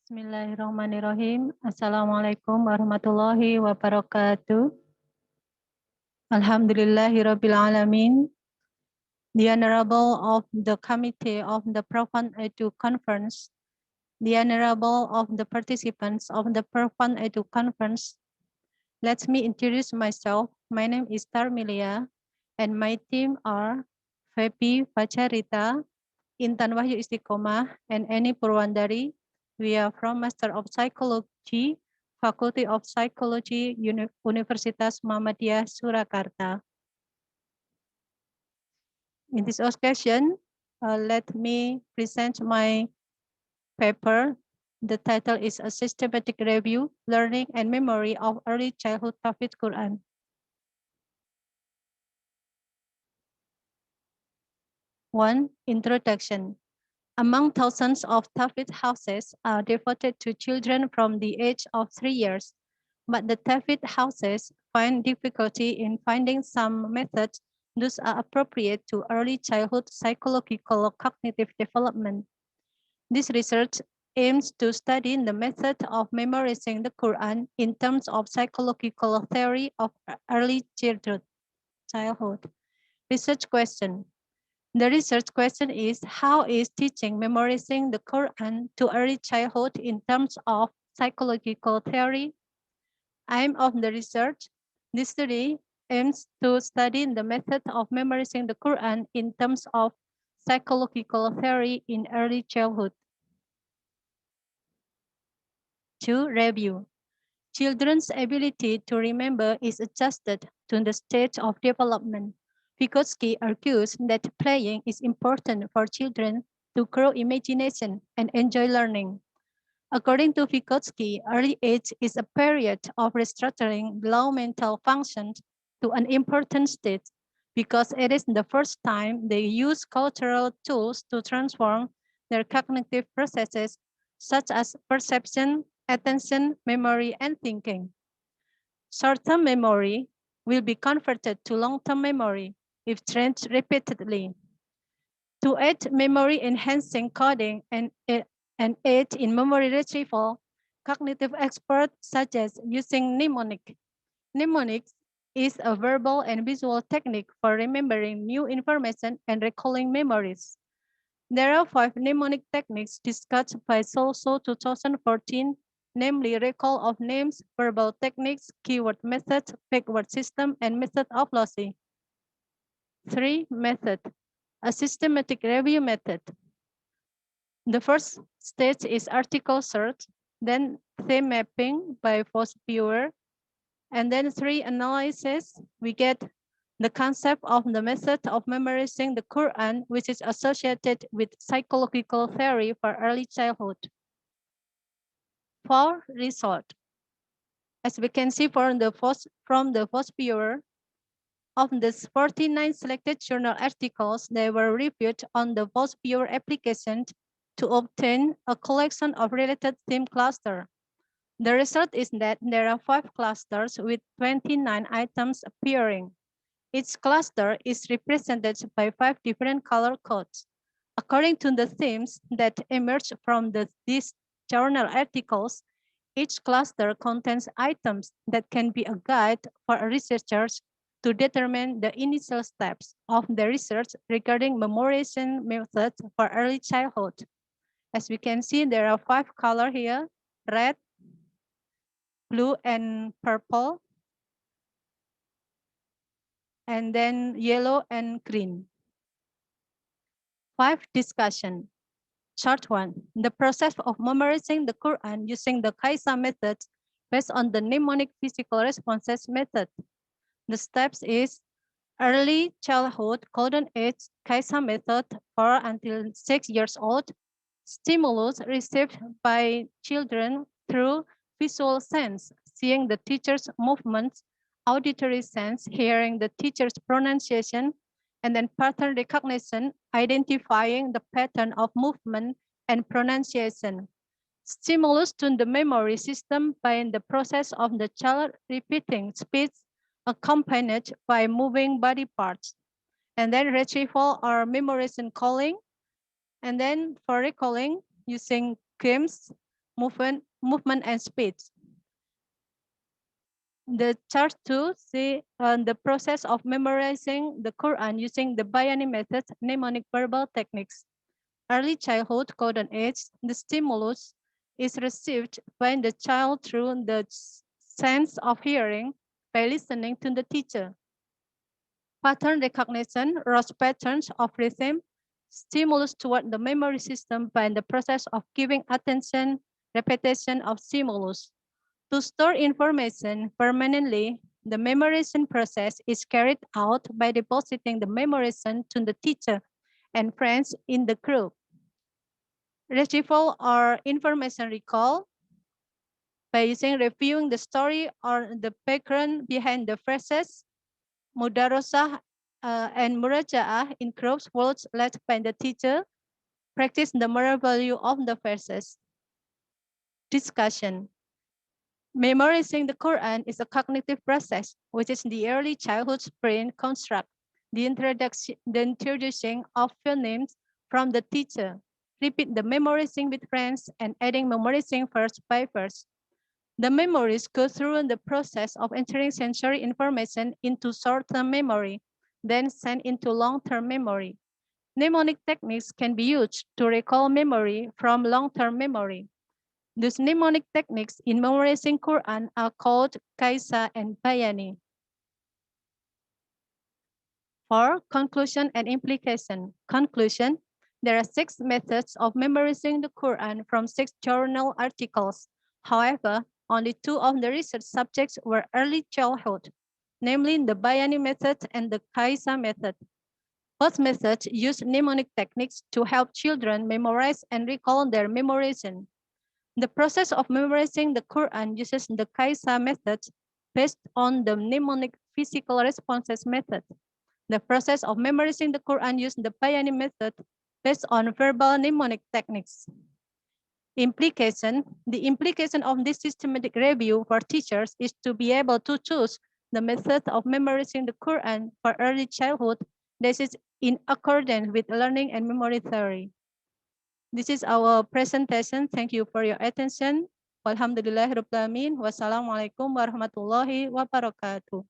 Bismillahirrahmanirrahim. Assalamualaikum warahmatullahi wabarakatuh. Alhamdulillahirabbil alamin. The Honorable of the Committee of the Profunedu Conference, the Honorable of the participants of the Profunedu Conference. Let me introduce myself. My name is Tarmilia, and my team are Febi Pacarita, Intan Wahyu Istiqomah, and Eni Purwandari. We are from Master of Psychology, Faculty of Psychology, Universitas Muhammadiyah, Surakarta. In this occasion, let me present my paper. The title is A Systematic Review, Learning and Memory of Early Childhood Tahfiz Quran. One, introduction. Among thousands of Tahfiz houses are devoted to children from the age of 3 years, but the Tahfiz houses find difficulty in finding some methods those are appropriate to early childhood psychological cognitive development. This research aims to study the method of memorizing the Quran in terms of psychological theory of early childhood. Research question. The research question is, how is teaching memorizing the Quran to early childhood in terms of psychological theory? Aim of the research. This study aims to study the method of memorizing the Quran in terms of psychological theory in early childhood. 2. Review. Children's ability to remember is adjusted to the stage of development. Vygotsky argues that playing is important for children to grow imagination and enjoy learning. According to Vygotsky, early age is a period of restructuring low mental functions to an important state because it is the first time they use cultural tools to transform their cognitive processes such as perception, attention, memory, and thinking. Short-term memory will be converted to long-term memory if trained repeatedly. To aid memory enhancing coding and aid in memory retrieval, cognitive experts suggest using mnemonic. Mnemonics is a verbal and visual technique for remembering new information and recalling memories. There are 5 mnemonic techniques discussed by SOSO 2014, namely recall of names, verbal techniques, keyword method, backward system, and method of lossy. 3. Method. A systematic review method. The first stage is article search, then theme mapping by first viewer, and then 3 analysis. We get the concept of the method of memorizing the Quran, which is associated with psychological theory for early childhood. 4. Result. As we can see from the first viewer, of the 49 selected journal articles, they were reviewed on the first viewer application to obtain a collection of related theme cluster. The result is that there are 5 clusters with 29 items appearing. Each cluster is represented by 5 different color codes. According to the themes that emerge from these journal articles, each cluster contains items that can be a guide for researchers to determine the initial steps of the research regarding memorization methods for early childhood. As we can see, there are 5 colors here: red, blue, and purple, and then yellow and green. 5. Discussion. Short one. The process of memorizing the Quran using the Kaisa method based on the mnemonic physical responses method. The steps is early childhood, golden age, Kaisa method, 4 until 6 years old. Stimulus received by children through visual sense, seeing the teacher's movements, auditory sense, hearing the teacher's pronunciation, and then pattern recognition, identifying the pattern of movement and pronunciation. Stimulus to the memory system by the process of the child repeating speech accompanied by moving body parts. And then retrieval or memorization calling. And then for recalling, using games movement and speech. The chart 2 see the process of memorizing the Quran using the Bayani method, mnemonic verbal techniques. Early childhood golden age, the stimulus is received when the child through the sense of hearing by listening to the teacher. Pattern recognition, rose patterns of rhythm, stimulus toward the memory system by the process of giving attention, repetition of stimulus. To store information permanently, the memorization process is carried out by depositing the memorization to the teacher and friends in the group. Retrieval or information recall by using reviewing the story or the background behind the phrases. Mudarosah and Muraja'ah in groups words led by the teacher. Practice the moral value of the verses. Discussion. Memorizing the Quran is a cognitive process, which is the early childhood's brain construct, the introducing of phonemes from the teacher. Repeat the memorizing with friends and adding memorizing verse by verse. The memories go through the process of entering sensory information into short-term memory, then sent into long-term memory. Mnemonic techniques can be used to recall memory from long-term memory. These mnemonic techniques in memorizing Quran are called Kaisa and Bayani. For conclusion and implication. Conclusion, there are 6 methods of memorizing the Quran from 6 journal articles. However, only 2 of the research subjects were early childhood, namely the Bayani method and the Kaisa method. Both methods use mnemonic techniques to help children memorize and recall their memorization. The process of memorizing the Quran uses the Kaisa method based on the mnemonic physical responses method. The process of memorizing the Quran uses the Bayani method based on verbal mnemonic techniques. Implication. The implication of this systematic review for teachers is to be able to choose the method of memorizing the Quran for early childhood that is in accordance with learning and memory theory. This is our presentation. Thank you for your attention. Walhamdulillahirrahmanirrahim. Wassalamualaikum warahmatullahi wabarakatuh.